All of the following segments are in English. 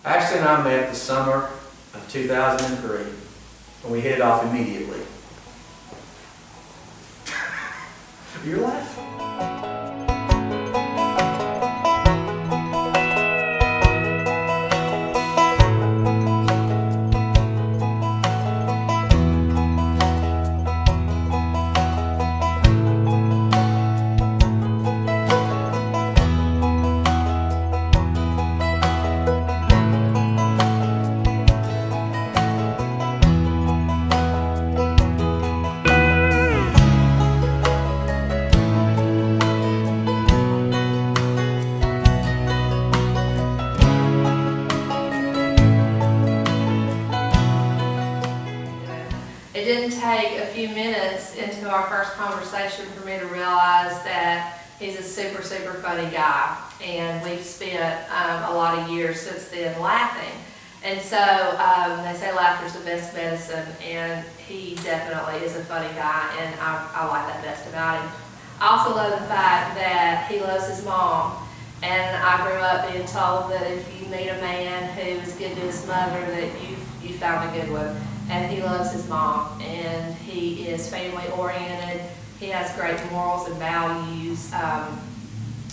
Ashley and I met the summer of 2003, and we hit it off immediately. You're laughing. It didn't take a few minutes into our first conversation for me to realize that he's a super, super funny guy. And we've spent a lot of years since then laughing. And so they say laughter's the best medicine, and he definitely is a funny guy, and I like that best about him. I also love the fact that he loves his mom. And I grew up being told that if you meet a man who is good to his mother, that you found a good one. And he loves his mom, and he is family oriented. He has great morals and values.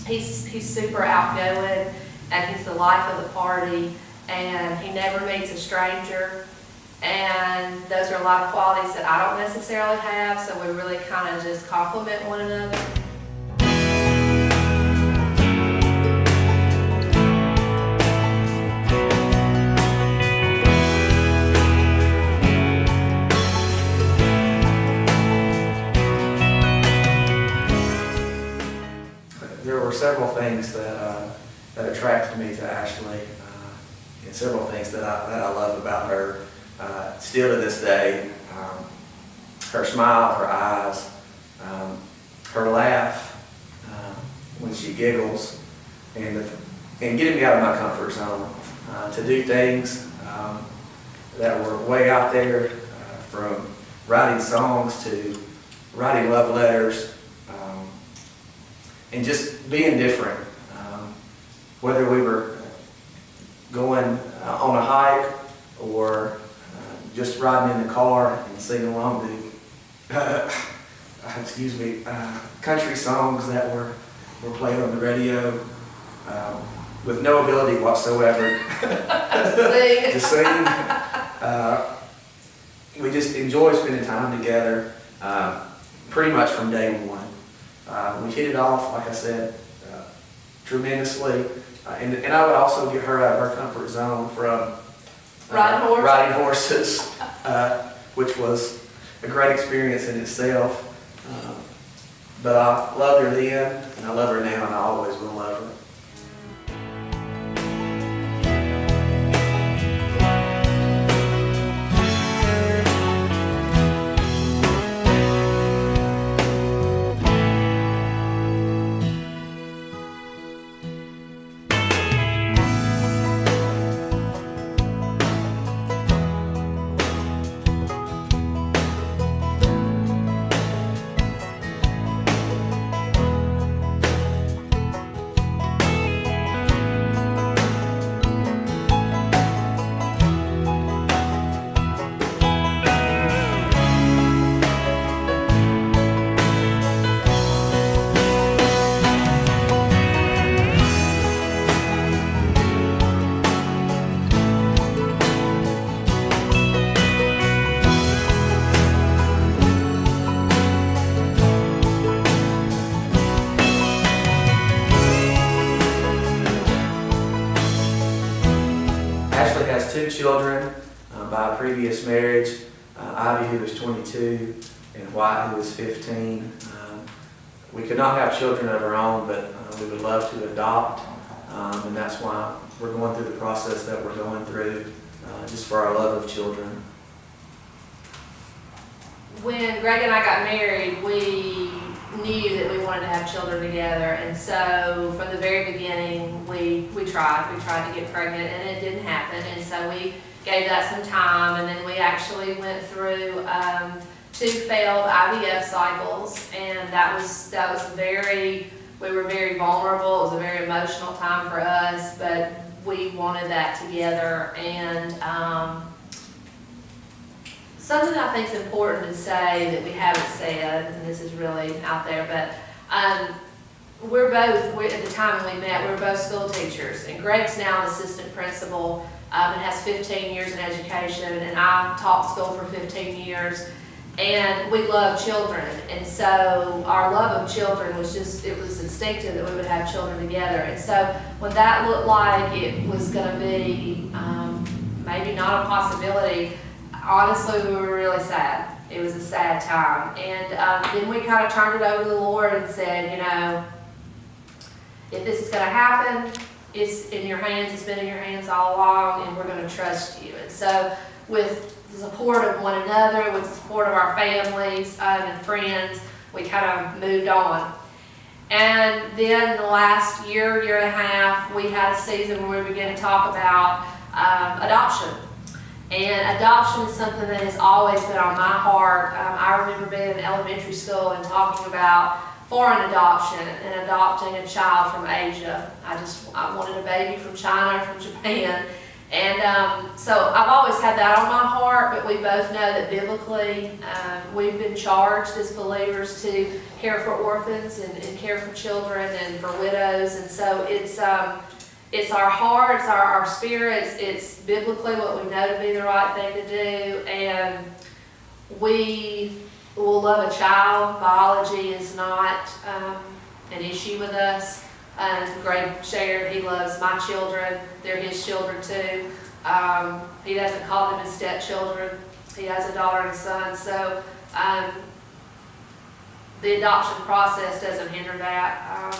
He's super outgoing, and he's the life of the party, and he never meets a stranger. And those are a lot of qualities that I don't necessarily have, so we really kind of just complement one another. There were several things that attracted me to Ashleigh, and several things that I love about her. Still to this day, her smile, her eyes, her laugh when she giggles, and getting me out of my comfort zone to do things that were way out there, from writing songs to writing love letters. And just being different, whether we were going on a hike or just riding in the car and singing along to, country songs that were played on the radio, with no ability whatsoever to sing. We just enjoy spending time together, pretty much from day one. We hit it off, like I said, tremendously, and I would also get her out of her comfort zone from riding horses, which was a great experience in itself. But I loved her then, and I love her now, and I always will love her. Ashleigh has two children by a previous marriage, Ivy, who is 22, and White, who is 15. We could not have children of our own, but we would love to adopt, and that's why we're going through the process that we're going through, just for our love of children. When Greg and I got married, we knew that we wanted to have children together, and so from the very beginning we tried to get pregnant, and it didn't happen, and so we gave that some time, and then we actually went through 2 failed IVF cycles, and we were very vulnerable. It was a very emotional time for us, but we wanted that together. And something I think is important to say that we haven't said, and this is really out there, but at the time when we met, we were both school teachers, and Greg's now an assistant principal and has 15 years in education, and I taught school for 15 years, and we love children, and so our love of children was it was instinctive that we would have children together. And so when that looked like it was going to be maybe not a possibility, honestly, we were really sad. It was a sad time. And then we kind of turned it over to the Lord and said, you know, if this is going to happen, it's in your hands, it's been in your hands all along, and we're going to trust you. And so with the support of one another, with the support of our families and friends, we kind of moved on. And then the last year and a half, we had a season where we began to talk about adoption. And adoption is something that has always been on my heart. I remember being in elementary school and talking about foreign adoption and adopting a child from Asia. I wanted a baby from China or from Japan. And so I've always had that on my heart, but we both know that biblically we've been charged as believers to care for orphans and care for children and for widows. And so it's our heart, it's our spirits, it's biblically what we know to be the right thing to do. And we will love a child. Biology is not an issue with us. Greg shared he loves my children. They're his children too. He doesn't call them his stepchildren. He has a daughter and a son. So the adoption process doesn't hinder that.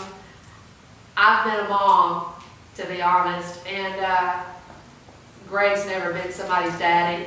I've been a mom, to be honest, and Greg's never been somebody's daddy.